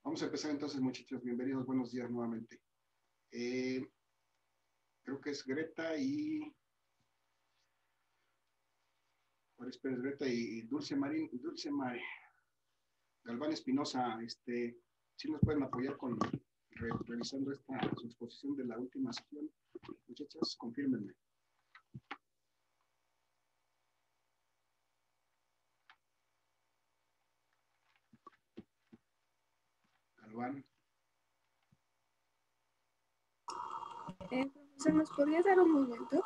Vamos a empezar entonces, muchachos. Bienvenidos, buenos días nuevamente. Eh, Creo que es Greta y... Juárez Pérez Greta y Dulce Marín, Dulce Mar Galván Espinosa, si nos pueden apoyar con revisando su exposición de la última sesión. Muchachas, confírmenme. Galván. Profesor, ¿nos podría dar un momento?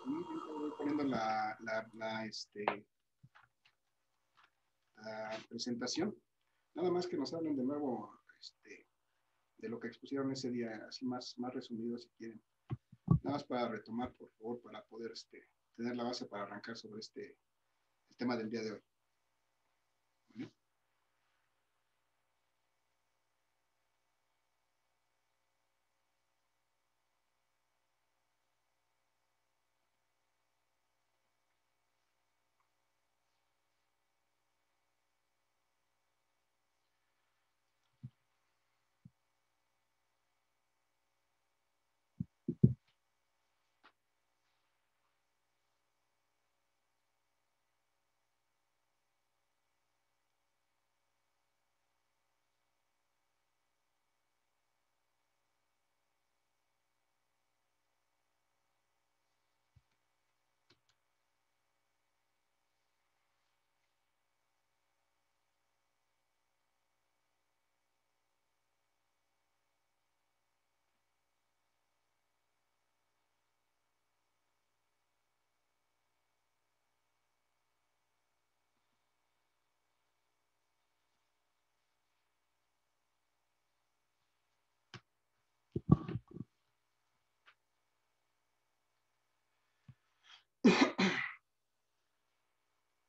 Sí, voy poniendo la presentación. Nada más que nos hablen de nuevo de lo que expusieron ese día, así más resumido si quieren. Nada más para retomar, por favor, para poder tener la base para arrancar sobre el tema del día de hoy. ¿Vale?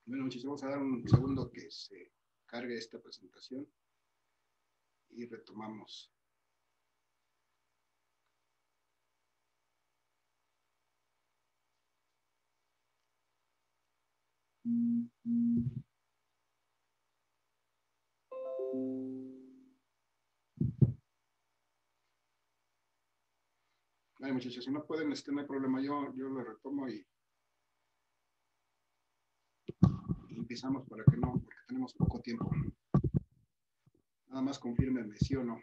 Bueno, muchachos, vamos a dar un segundo que se cargue esta presentación y retomamos. Vale, muchachos, si no pueden, no hay problema, yo lo retomo y empezamos para que no, porque tenemos poco tiempo. Nada más confírmenme, sí o no.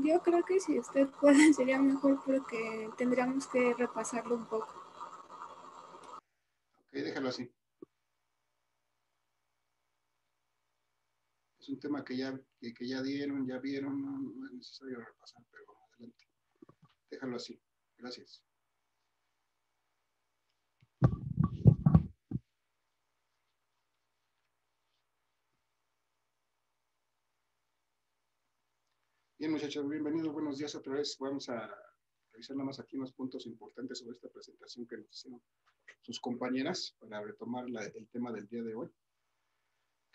Yo creo que si usted puede sería mejor porque tendríamos que repasarlo un poco. Ok, déjalo así. Es un tema que ya dieron, ya vieron, no es necesario repasar, pero adelante. Déjalo así. Gracias. Bien, muchachos, bienvenidos, buenos días otra vez. Vamos a revisar nada más aquí unos puntos importantes sobre esta presentación que nos hicieron sus compañeras para retomar el tema del día de hoy,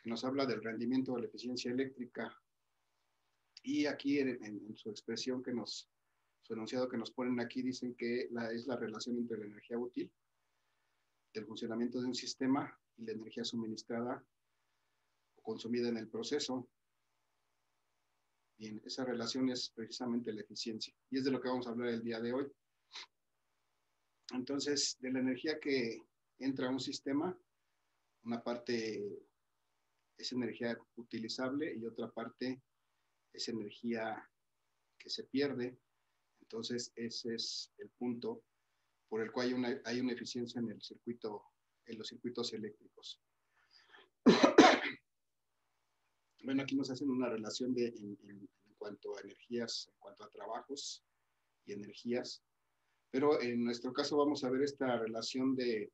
que nos habla del rendimiento de la eficiencia eléctrica. Y aquí en su expresión su enunciado que nos ponen aquí, dicen que es la relación entre la energía útil del funcionamiento de un sistema y la energía suministrada o consumida en el proceso. Bien, esa relación es precisamente la eficiencia y es de lo que vamos a hablar el día de hoy. Entonces, de la energía que entra a un sistema, una parte es energía utilizable y otra parte es energía que se pierde. Entonces, ese es el punto por el cual hay una eficiencia en los circuitos eléctricos. Bueno, aquí nos hacen una relación en cuanto a energías, en cuanto a trabajos y energías, pero en nuestro caso vamos a ver esta relación de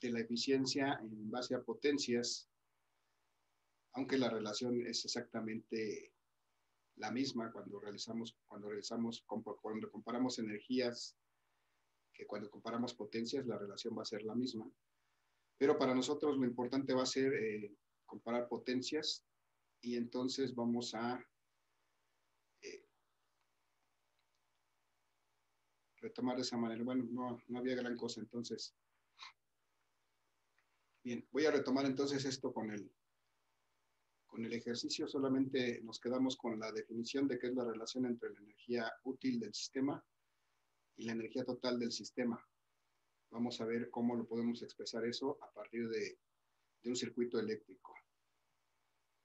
la eficiencia en base a potencias, aunque la relación es exactamente la misma cuando comparamos energías, que cuando comparamos potencias, la relación va a ser la misma. Pero para nosotros lo importante va a ser comparar potencias y entonces vamos a retomar de esa manera. Bueno, no había gran cosa, entonces. Bien, voy a retomar entonces esto con el ejercicio. Solamente nos quedamos con la definición de qué es la relación entre la energía útil del sistema y la energía total del sistema. Vamos a ver cómo lo podemos expresar eso a partir de un circuito eléctrico.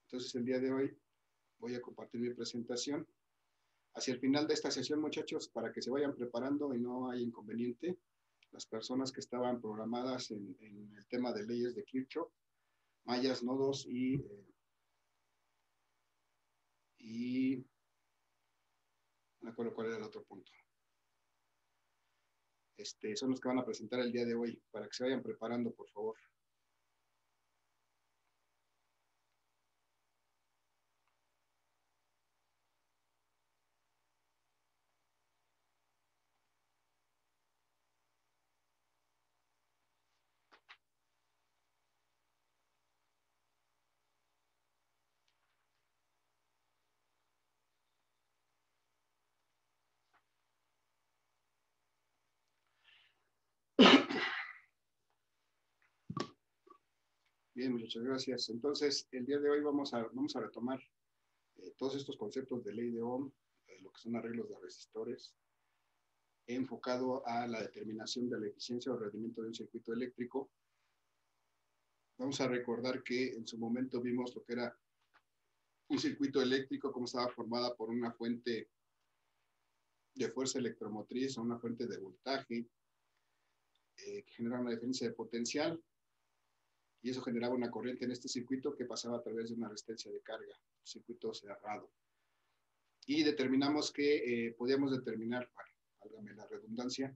Entonces, el día de hoy voy a compartir mi presentación. Hacia el final de esta sesión, muchachos, para que se vayan preparando y no hay inconveniente, las personas que estaban programadas en el tema de leyes de Kirchhoff, mallas, nodos y no me acuerdo cuál era el otro punto. Son los que van a presentar el día de hoy, para que se vayan preparando, por favor. Bien, muchas gracias. Entonces, el día de hoy vamos a retomar todos estos conceptos de ley de Ohm, lo que son arreglos de resistores, enfocado a la determinación de la eficiencia o rendimiento de un circuito eléctrico. Vamos a recordar que en su momento vimos lo que era un circuito eléctrico, cómo estaba formada por una fuente de fuerza electromotriz o una fuente de voltaje que generaba una diferencia de potencial, y eso generaba una corriente en este circuito que pasaba a través de una resistencia de carga, un circuito cerrado. Y determinamos que podíamos determinar, válgame la redundancia,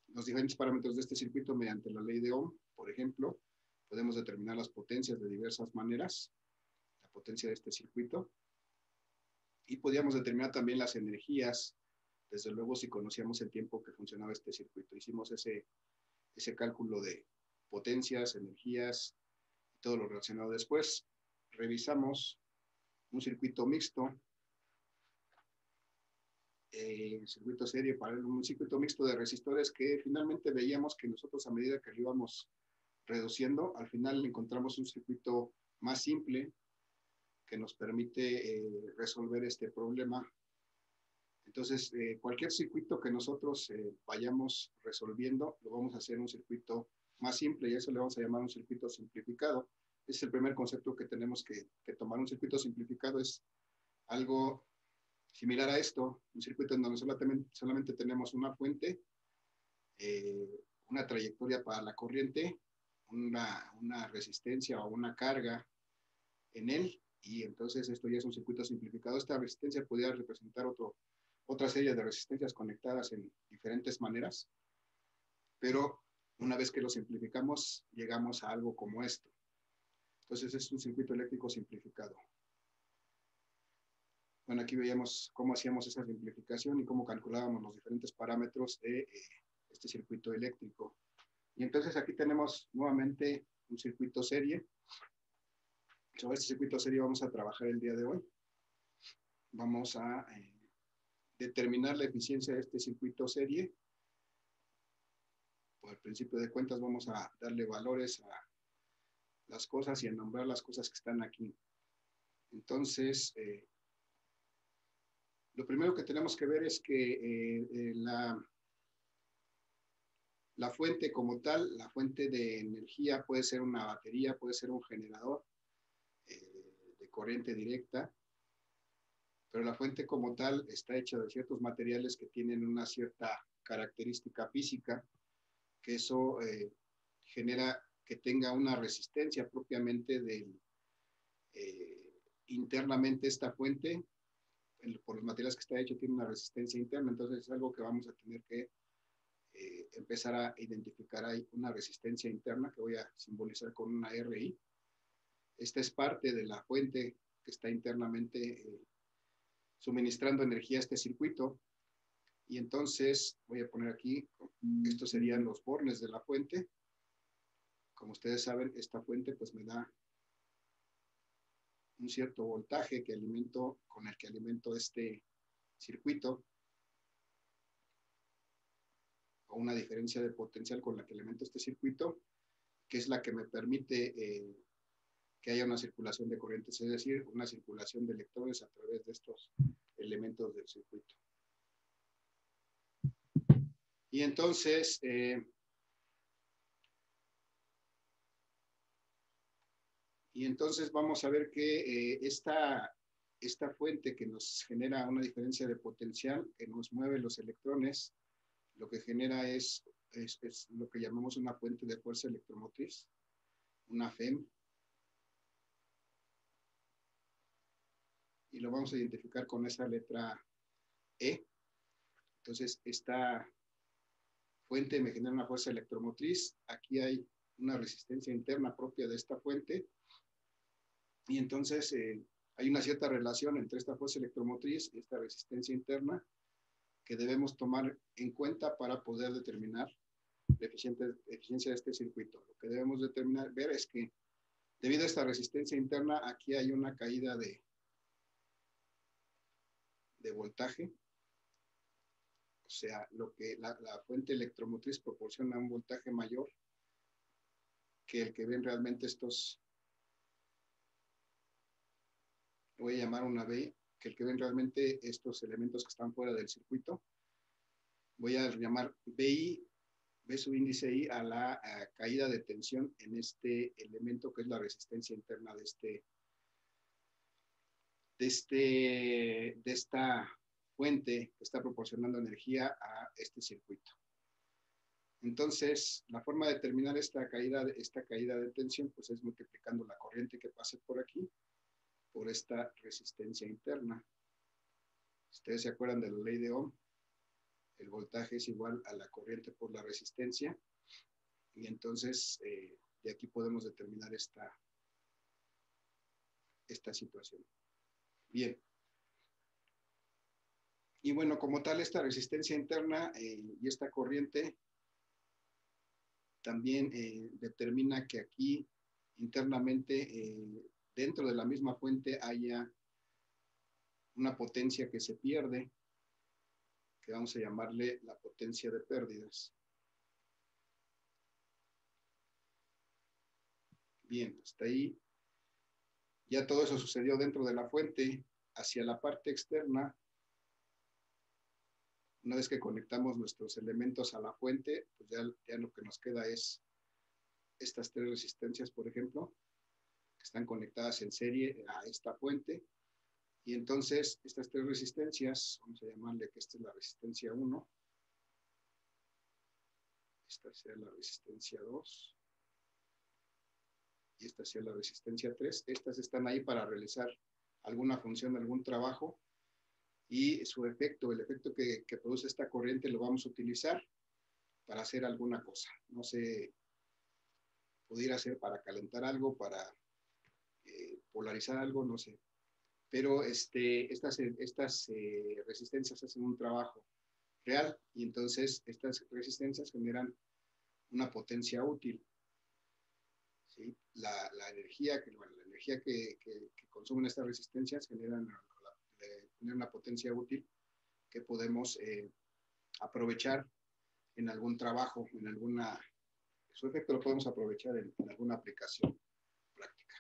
los diferentes parámetros de este circuito mediante la ley de Ohm. Por ejemplo, podemos determinar las potencias de diversas maneras, la potencia de este circuito, y podíamos determinar también las energías, desde luego si conocíamos el tiempo que funcionaba este circuito. Hicimos ese cálculo de potencias, energías y todo lo relacionado. Después revisamos un circuito mixto, circuito serie para un circuito mixto de resistores, que finalmente veíamos que nosotros, a medida que lo íbamos reduciendo, al final encontramos un circuito más simple que nos permite resolver este problema. Entonces, cualquier circuito que nosotros vayamos resolviendo, lo vamos a hacer un circuito más simple, y eso le vamos a llamar un circuito simplificado. Ese es el primer concepto que tenemos que tomar. Un circuito simplificado es algo similar a esto, un circuito en donde solamente tenemos una fuente, una trayectoria para la corriente, una resistencia o una carga en él, y entonces esto ya es un circuito simplificado. Esta resistencia podría representar otra serie de resistencias conectadas en diferentes maneras, pero una vez que lo simplificamos, llegamos a algo como esto. Entonces es un circuito eléctrico simplificado. Bueno, aquí veíamos cómo hacíamos esa simplificación y cómo calculábamos los diferentes parámetros de este circuito eléctrico. Y entonces aquí tenemos nuevamente un circuito serie. Sobre este circuito serie vamos a trabajar el día de hoy. Vamos a determinar la eficiencia de este circuito serie. Por principio de cuentas vamos a darle valores a las cosas y a nombrar las cosas que están aquí. Entonces, lo primero que tenemos que ver es que la fuente como tal, la fuente de energía, puede ser una batería, puede ser un generador de corriente directa, pero la fuente como tal está hecha de ciertos materiales que tienen una cierta característica física, que eso genera que tenga una resistencia propiamente internamente. Esta fuente, por los materiales que está hecho, tiene una resistencia interna. Entonces es algo que vamos a tener que empezar a identificar. Hay una resistencia interna que voy a simbolizar con una RI. Esta es parte de la fuente que está internamente suministrando energía a este circuito. Y entonces voy a poner aquí, estos serían los bornes de la fuente. Como ustedes saben, esta fuente pues me da un cierto voltaje con el que alimento este circuito. o una diferencia de potencial con la que alimento este circuito, que es la que me permite que haya una circulación de corrientes, es decir, una circulación de electrones a través de estos elementos del circuito. Y entonces, vamos a ver que esta fuente que nos genera una diferencia de potencial, que nos mueve los electrones, lo que genera es lo que llamamos una fuente de fuerza electromotriz, una FEM, y lo vamos a identificar con esa letra E. Entonces, esta fuente me genera una fuerza electromotriz. Aquí hay una resistencia interna propia de esta fuente. Y entonces hay una cierta relación entre esta fuerza electromotriz y esta resistencia interna que debemos tomar en cuenta para poder determinar la eficiencia de este circuito. Lo que debemos ver es que debido a esta resistencia interna, aquí hay una caída de voltaje. O sea, la fuente electromotriz proporciona un voltaje mayor que el que ven realmente estos, voy a llamar una B, que el que ven realmente estos elementos que están fuera del circuito. Voy a llamar BI, B subíndice I, a la caída de tensión en este elemento que es la resistencia interna de esta fuente que está proporcionando energía a este circuito. Entonces, la forma de determinar esta caída de tensión, pues es multiplicando la corriente que pase por aquí por esta resistencia interna. Ustedes se acuerdan de la ley de Ohm, el voltaje es igual a la corriente por la resistencia, y entonces de aquí podemos determinar esta situación. Bien. Y bueno, como tal, esta resistencia interna y esta corriente también determina que aquí internamente, dentro de la misma fuente, haya una potencia que se pierde, que vamos a llamarle la potencia de pérdidas. Bien, hasta ahí ya todo eso sucedió dentro de la fuente. Hacia la parte externa, una vez que conectamos nuestros elementos a la fuente, pues ya lo que nos queda es estas tres resistencias, por ejemplo, que están conectadas en serie a esta fuente. Y entonces estas tres resistencias, vamos a llamarle que esta es la resistencia 1, esta sea la resistencia 2 y esta sea la resistencia 3. Estas están ahí para realizar alguna función, algún trabajo, y su efecto, el efecto que produce esta corriente, lo vamos a utilizar para hacer alguna cosa. No sé, pudiera ser para calentar algo, para polarizar algo, no sé. Pero estas resistencias hacen un trabajo real, y entonces estas resistencias generan una potencia útil. ¿Sí? La energía que consumen estas resistencias generan una potencia útil que podemos aprovechar en algún trabajo, su efecto lo podemos aprovechar en alguna aplicación práctica.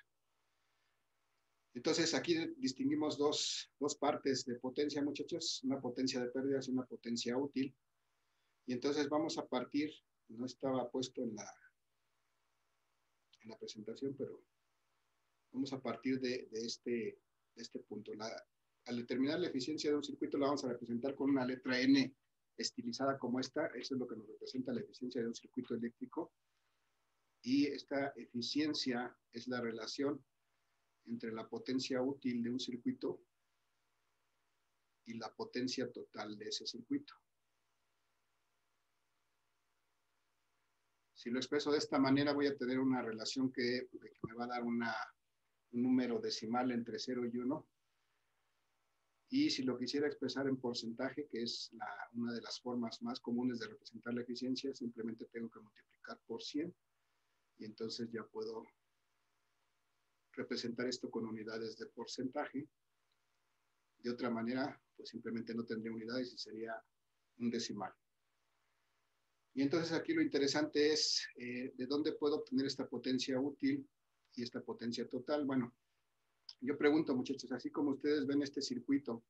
Entonces aquí distinguimos dos partes de potencia, muchachos, una potencia de pérdidas y una potencia útil. Y entonces vamos a partir, no estaba puesto en la presentación, pero vamos a partir de este punto. Al determinar la eficiencia de un circuito, la vamos a representar con una letra N estilizada como esta. Eso es lo que nos representa la eficiencia de un circuito eléctrico. Y esta eficiencia es la relación entre la potencia útil de un circuito y la potencia total de ese circuito. Si lo expreso de esta manera, voy a tener una relación que me va a dar un número decimal entre 0 y 1. Y si lo quisiera expresar en porcentaje, que es una de las formas más comunes de representar la eficiencia, simplemente tengo que multiplicar por 100. Y entonces ya puedo representar esto con unidades de porcentaje. De otra manera, pues simplemente no tendría unidades y sería un decimal. Y entonces aquí lo interesante es de dónde puedo obtener esta potencia útil y esta potencia total. Bueno, yo pregunto, muchachos, así como ustedes ven este circuito,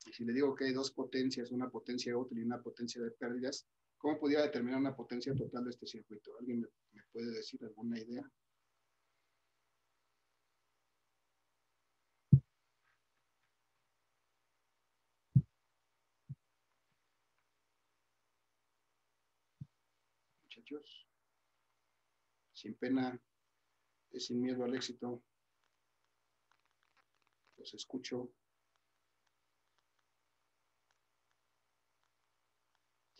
y si le digo que hay dos potencias, una potencia útil y una potencia de pérdidas, ¿cómo pudiera determinar una potencia total de este circuito? ¿Alguien me puede decir alguna idea? Muchachos, sin pena, sin miedo al éxito, los escucho.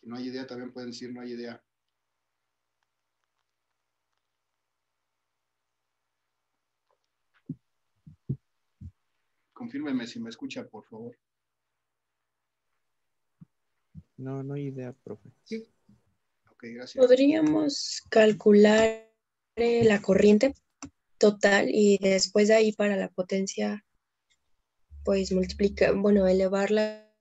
Si no hay idea, también pueden decir no hay idea. Confírmeme si me escucha, por favor. No, no hay idea, profe. Sí. Ok, gracias. Podríamos calcular la corriente total y después de ahí para la potencia, pues elevar la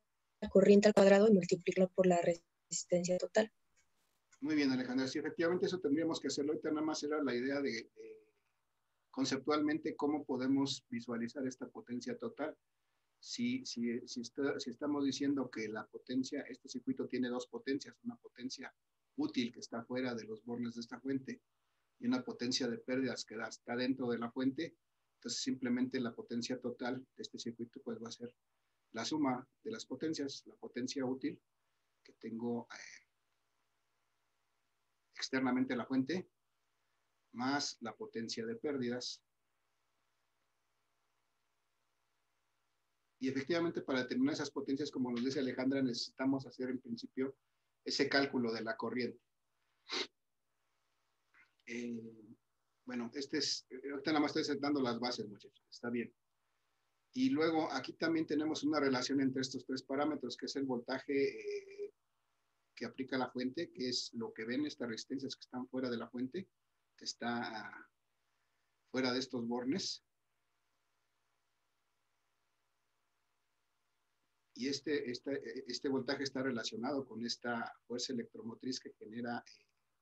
corriente al cuadrado y multiplicarlo por la resistencia total. Muy bien, Alejandra. Sí, efectivamente eso tendríamos que hacerlo. Ahorita nada más era la idea de conceptualmente cómo podemos visualizar esta potencia total. Si estamos diciendo que la potencia, este circuito tiene dos potencias, una potencia útil que está fuera de los bornes de esta fuente y una potencia de pérdidas que está dentro de la fuente, entonces simplemente la potencia total de este circuito pues va a ser la suma de las potencias, la potencia útil que tengo externamente a la fuente, más la potencia de pérdidas. Y efectivamente para determinar esas potencias, como nos dice Alejandra, necesitamos hacer en principio ese cálculo de la corriente. Bueno, ahorita nada más estoy dando las bases, muchachos, está bien. Y luego aquí también tenemos una relación entre estos tres parámetros, que es el voltaje que aplica la fuente, que es lo que ven estas resistencias que están fuera de la fuente, que está fuera de estos bornes. Y este voltaje está relacionado con esta fuerza electromotriz que genera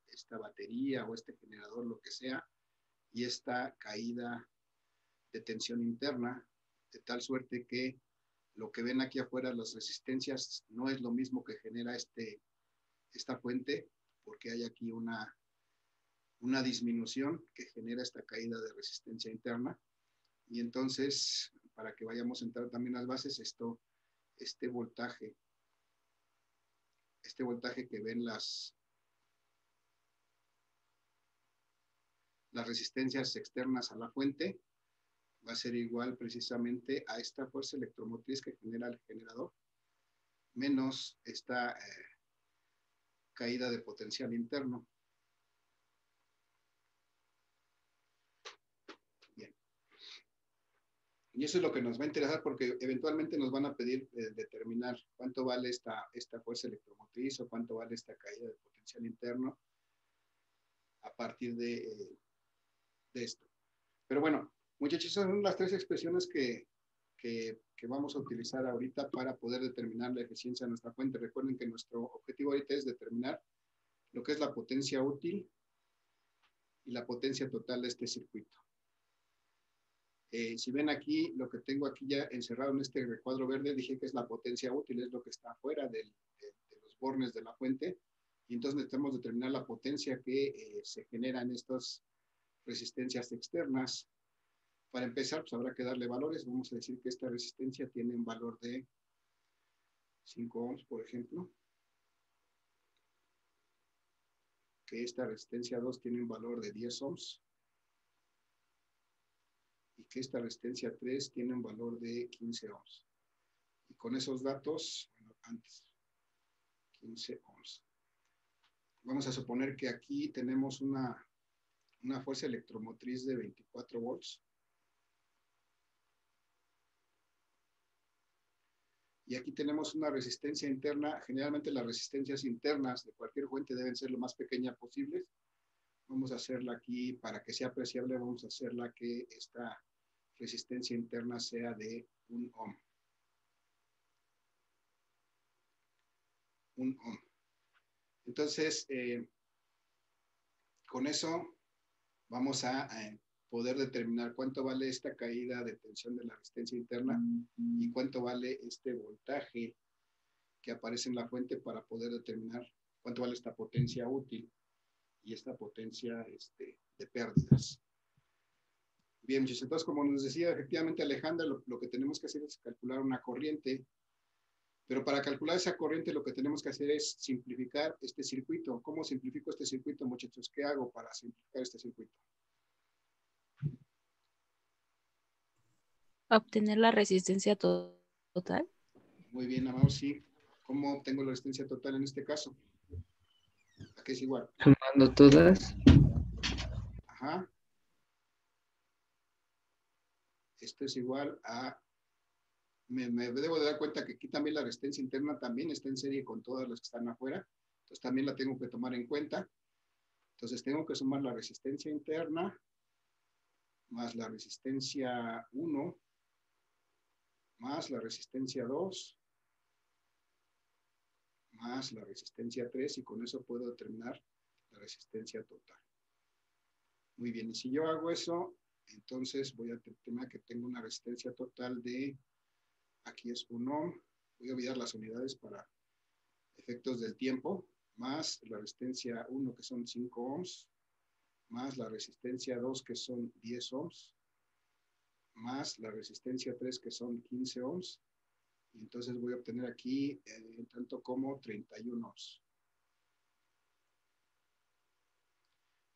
esta batería o este generador, lo que sea, y esta caída de tensión interna, de tal suerte que lo que ven aquí afuera, las resistencias, no es lo mismo que genera esta fuente, porque hay aquí una disminución que genera esta caída de resistencia interna. Y entonces, para que vayamos a entrar también las bases, este voltaje que ven las resistencias externas a la fuente, va a ser igual precisamente a esta fuerza electromotriz que genera el generador, menos esta caída de potencial interno. Bien. Y eso es lo que nos va a interesar porque eventualmente nos van a pedir determinar cuánto vale esta fuerza electromotriz o cuánto vale esta caída de potencial interno a partir de esto. Pero bueno, muchachos, esas son las tres expresiones que vamos a utilizar ahorita para poder determinar la eficiencia de nuestra fuente. Recuerden que nuestro objetivo ahorita es determinar lo que es la potencia útil y la potencia total de este circuito. Si ven aquí, lo que tengo aquí ya encerrado en este recuadro verde, dije que es la potencia útil, es lo que está fuera de los bornes de la fuente. Y entonces necesitamos determinar la potencia que se genera en estas resistencias externas. Para empezar, pues habrá que darle valores. Vamos a decir que esta resistencia tiene un valor de 5 ohms, por ejemplo. Que esta resistencia 2 tiene un valor de 10 ohms. Y que esta resistencia 3 tiene un valor de 15 ohms. Y con esos datos, bueno, antes, 15 ohms. Vamos a suponer que aquí tenemos una fuerza electromotriz de 24 volts. Y aquí tenemos una resistencia interna. Generalmente las resistencias internas de cualquier fuente deben ser lo más pequeñas posibles. Vamos a hacerla aquí, para que sea apreciable, vamos a hacerla que esta resistencia interna sea de 1 ohm. 1 ohm. Entonces, con eso vamos a poder determinar cuánto vale esta caída de tensión de la resistencia interna y cuánto vale este voltaje que aparece en la fuente para poder determinar cuánto vale esta potencia útil y esta potencia de pérdidas. Bien, muchachos, entonces como nos decía efectivamente Alejandra, lo que tenemos que hacer es calcular una corriente, pero para calcular esa corriente lo que tenemos que hacer es simplificar este circuito. ¿Cómo simplifico este circuito, muchachos? ¿Qué hago para simplificar este circuito? Obtener la resistencia total. Muy bien, Amado, sí. ¿Cómo obtengo la resistencia total en este caso? ¿A qué es igual? Sumando todas. Ajá. Esto es igual a... Me debo de dar cuenta que aquí también la resistencia interna también está en serie con todas las que están afuera. Entonces también la tengo que tomar en cuenta. Entonces tengo que sumar la resistencia interna más la resistencia 1 más la resistencia 2 más la resistencia 3 y con eso puedo determinar la resistencia total. Muy bien, y si yo hago eso, entonces voy a determinar que tengo una resistencia total de, aquí es 1 ohm, voy a olvidar las unidades para efectos del tiempo, más la resistencia 1 que son 5 ohms, más la resistencia 2 que son 10 ohms, más la resistencia 3 que son 15 ohms, y entonces voy a obtener aquí tanto como 31 ohms.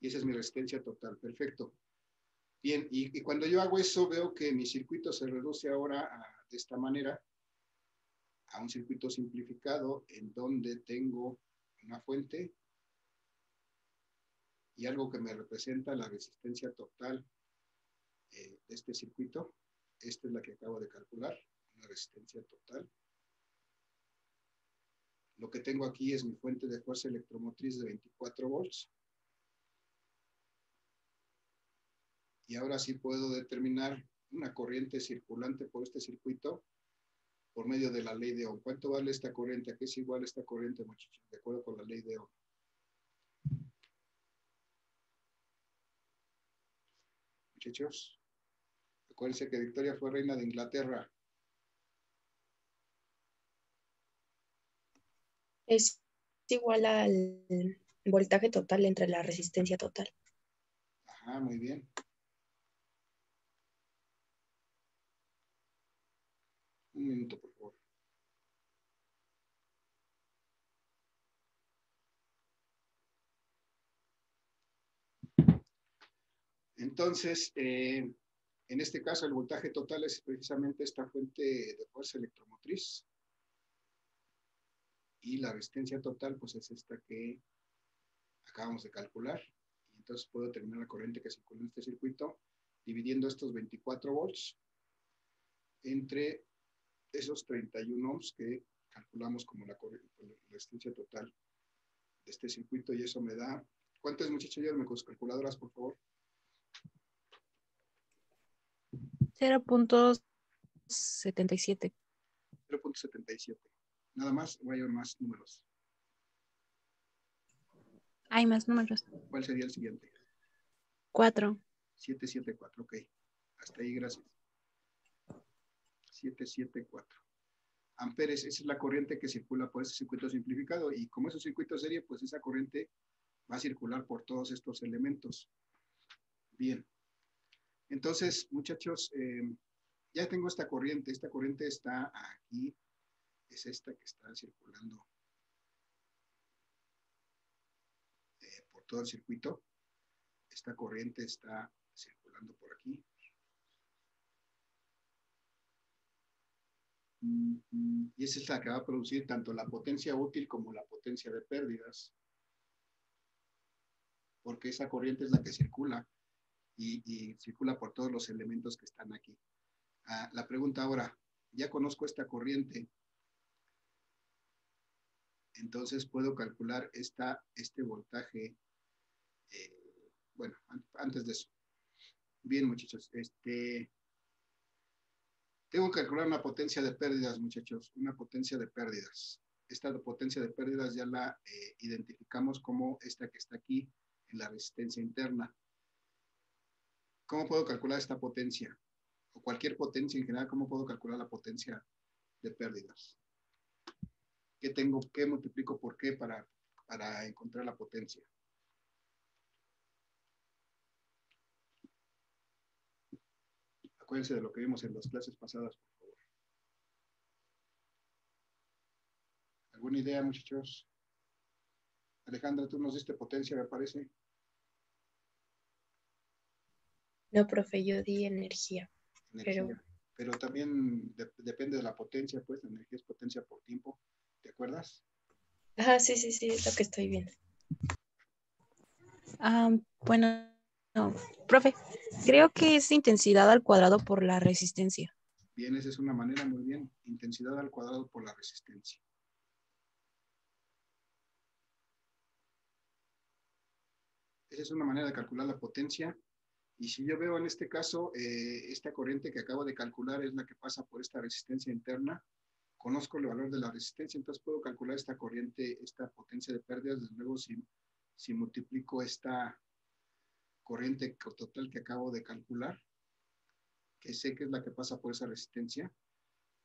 Y esa es mi resistencia total, perfecto. Bien, y cuando yo hago eso veo que mi circuito se reduce ahora de esta manera a un circuito simplificado en donde tengo una fuente y algo que me representa la resistencia total de este circuito. Esta es la que acabo de calcular, una resistencia total. Lo que tengo aquí es mi fuente de fuerza electromotriz de 24 volts. Y ahora sí puedo determinar una corriente circulante por este circuito por medio de la ley de Ohm. ¿Cuánto vale esta corriente? ¿A qué es igual esta corriente, muchachos? De acuerdo con la ley de Ohm. Muchachos, acuérdense que Victoria fue reina de Inglaterra. Es igual al voltaje total entre la resistencia total. Ajá, muy bien. Un minuto, por favor. Entonces, en este caso, el voltaje total es precisamente esta fuente de fuerza electromotriz. Y la resistencia total, pues es esta que acabamos de calcular. Y entonces puedo determinar la corriente que circula en este circuito, dividiendo estos 24 volts entre esos 31 ohms que calculamos como la resistencia total de este circuito. Y eso me da... ¿Cuánto es, muchachos? Ayúdenme con sus calculadoras, por favor. 0.77. 0.77. Nada más, voy a llevar más números. Hay más números. ¿Cuál sería el siguiente? 4. 774, ok. Hasta ahí, gracias. 774. Amperes, esa es la corriente que circula por este circuito simplificado. Y como es un circuito serie, pues esa corriente va a circular por todos estos elementos. Bien. Entonces, muchachos, ya tengo esta corriente. Esta corriente está aquí. Es esta que está circulando por todo el circuito. Esta corriente está circulando por aquí. Y esa es la que va a producir tanto la potencia útil como la potencia de pérdidas. Porque esa corriente es la que circula y circula por todos los elementos que están aquí. La pregunta ahora, ya conozco esta corriente, entonces puedo calcular este voltaje. Bueno, antes de eso. Bien, muchachos, tengo que calcular una potencia de pérdidas, muchachos, una potencia de pérdidas. esta potencia de pérdidas ya la identificamos como esta que está aquí en la resistencia interna. ¿Cómo puedo calcular esta potencia? O cualquier potencia en general, ¿cómo puedo calcular la potencia de pérdidas? ¿Qué multiplico por qué para encontrar la potencia? Acuérdense de lo que vimos en las clases pasadas, por favor. ¿Alguna idea, muchachos? Alejandra, tú nos diste potencia, me parece. No, profe, yo di energía. Energía. Pero también depende de la potencia, pues, la energía es potencia por tiempo. ¿Te acuerdas? Ajá, sí, es lo que estoy viendo. Bueno, no, profe, creo que es intensidad al cuadrado por la resistencia. Bien, esa es una manera, muy bien. Intensidad al cuadrado por la resistencia. Esa es una manera de calcular la potencia. Y si yo veo en este caso, esta corriente que acabo de calcular es la que pasa por esta resistencia interna, conozco el valor de la resistencia, entonces puedo calcular esta corriente, esta potencia de pérdidas. Desde luego, si multiplico esta corriente total que acabo de calcular, que sé que es la que pasa por esa resistencia,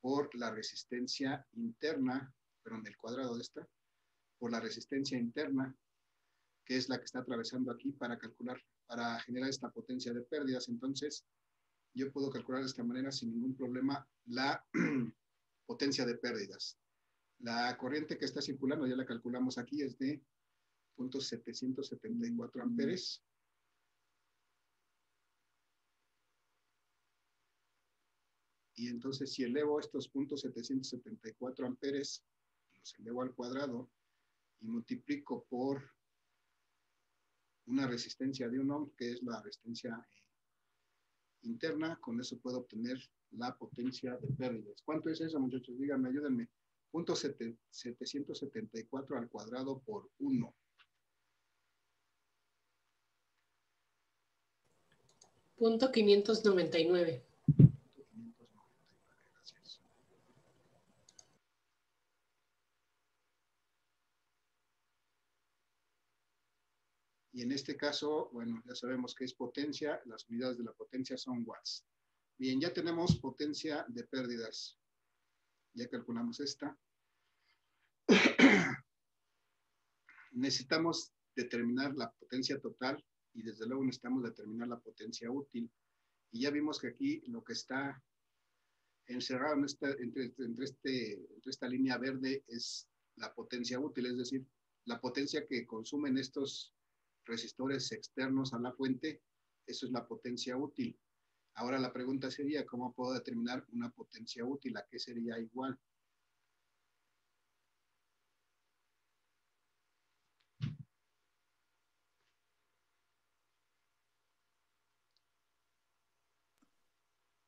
por la resistencia interna, perdón, el cuadrado de esta, por la resistencia interna, que es la que está atravesando aquí para calcular, para generar esta potencia de pérdidas. Entonces, yo puedo calcular de esta manera sin ningún problema la potencia de pérdidas. La corriente que está circulando, ya la calculamos aquí, es de 0.774 amperes. Y entonces, si elevo estos 0.774 amperes, los elevo al cuadrado y multiplico por una resistencia de 1 ohm, que es la resistencia interna, con eso puedo obtener la potencia de pérdidas. ¿Cuánto es eso, muchachos? Díganme, ayúdenme. 0.774 al cuadrado por 1. Punto 599. Gracias. Y en este caso, bueno, ya sabemos que es potencia, las unidades de la potencia son watts. Bien, ya tenemos potencia de pérdidas. Ya calculamos esta. Necesitamos determinar la potencia total y desde luego necesitamos determinar la potencia útil. Y ya vimos que aquí lo que está encerrado en entre esta línea verde es la potencia útil, es decir, la potencia que consumen estos resistores externos a la fuente, eso es la potencia útil. Ahora la pregunta sería, ¿cómo puedo determinar una potencia útil? ¿A qué sería igual?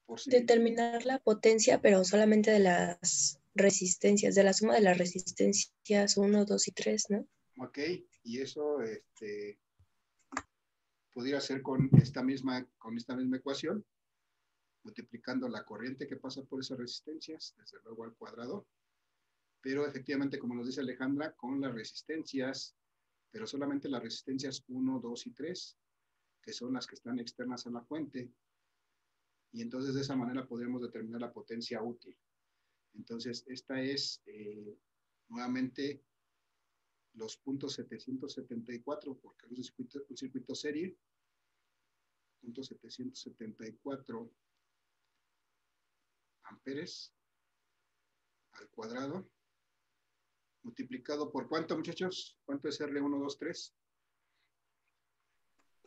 Por si, Determinar la potencia, pero solamente de las resistencias, de la suma de las resistencias 1, 2 y 3, ¿no? ok, y eso podría ser con esta misma ecuación, multiplicando la corriente que pasa por esas resistencias, desde luego al cuadrado, pero efectivamente, como nos dice Alejandra, con las resistencias, pero solamente las resistencias 1, 2 y 3, que son las que están externas a la fuente, y entonces de esa manera podremos determinar la potencia útil. Entonces, esta es nuevamente los puntos 774, porque es un circuito serie, punto 774 amperes al cuadrado, multiplicado por ¿cuánto, muchachos? ¿Cuánto es R1, 2, 3?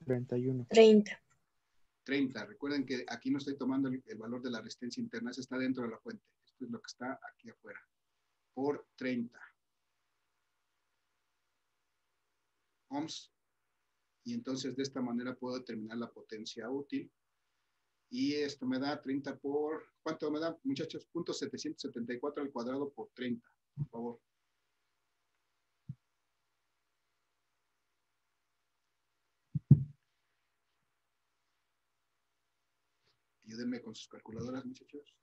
31. 30. 30. Recuerden que aquí no estoy tomando el valor de la resistencia interna, ese está dentro de la fuente. Esto es lo que está aquí afuera. Por 30 ohms. Y entonces de esta manera puedo determinar la potencia útil. Y esto me da 30 por... ¿Cuánto me da, muchachos? Punto 774 al cuadrado por 30, por favor. Ayúdenme con sus calculadoras, muchachos.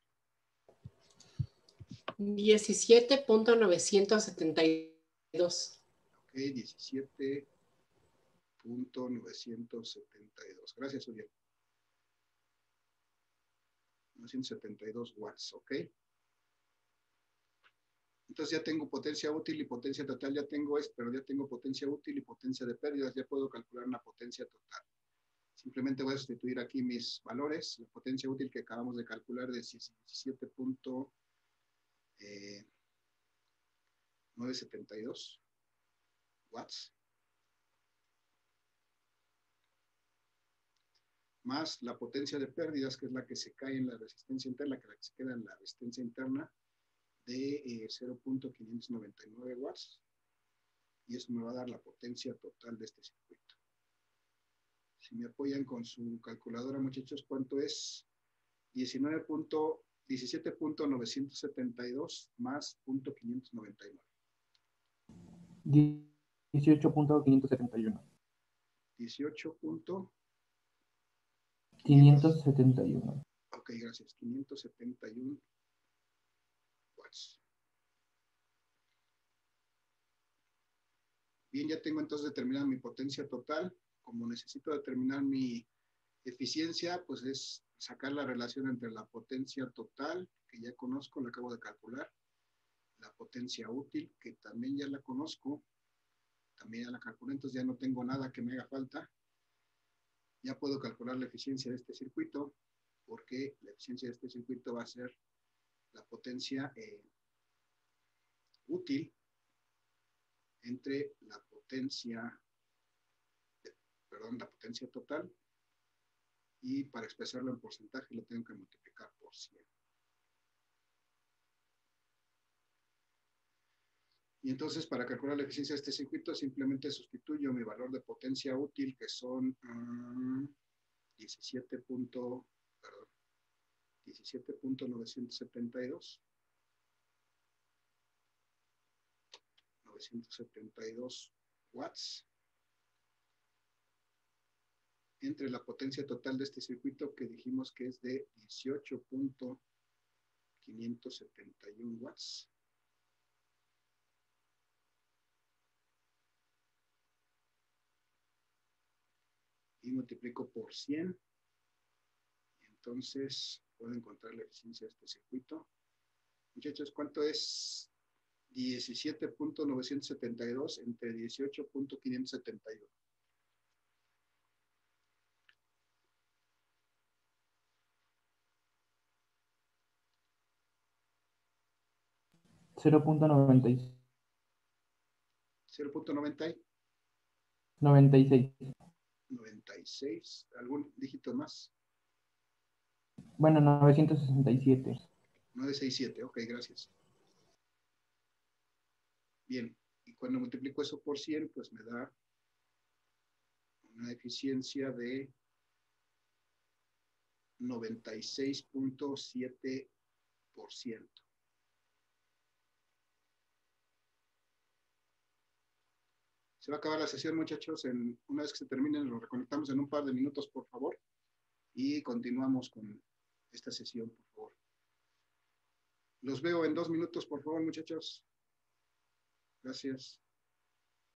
17.972. Ok, 17.972. Gracias, Uriel. 972 watts, ok. Entonces ya tengo potencia útil y potencia total, ya tengo esto, pero ya tengo potencia útil y potencia de pérdidas, ya puedo calcular una potencia total. Simplemente voy a sustituir aquí mis valores, la potencia útil que acabamos de calcular de 17.972 watts, más la potencia de pérdidas, que es la que se cae en la resistencia interna, que se queda en la resistencia interna, de 0.599 watts, y eso me va a dar la potencia total de este circuito. Si me apoyan con su calculadora, muchachos, ¿cuánto es? 17.972 más 0.599. 18.571. 18.571. Ok, gracias. 571 watts. Bien, ya tengo entonces determinada mi potencia total. Como necesito determinar mi eficiencia, pues es sacar la relación entre la potencia total, que ya conozco, la acabo de calcular, la potencia útil, que también ya la conozco, también ya la calculé, entonces ya no tengo nada que me haga falta. Ya puedo calcular la eficiencia de este circuito, porque la eficiencia de este circuito va a ser la potencia útil entre la potencia total, y para expresarlo en porcentaje lo tengo que multiplicar por 100. Y entonces, para calcular la eficiencia de este circuito, simplemente sustituyo mi valor de potencia útil, que son 17.972 watts, entre la potencia total de este circuito, que dijimos que es de 18.571 watts. Y multiplico por 100. Entonces, puedo encontrar la eficiencia de este circuito. Muchachos, ¿cuánto es 17.972 entre 18.571? 0.96. 96. ¿Algún dígito más? Bueno, 967. 967, ok, gracias. Bien, y cuando multiplico eso por 100, pues me da una eficiencia de 96.7%. Se va a acabar la sesión, muchachos. Una vez que se termine, nos reconectamos en un par de minutos, por favor. Y continuamos con esta sesión, por favor. Los veo en 2 minutos, por favor, muchachos. Gracias.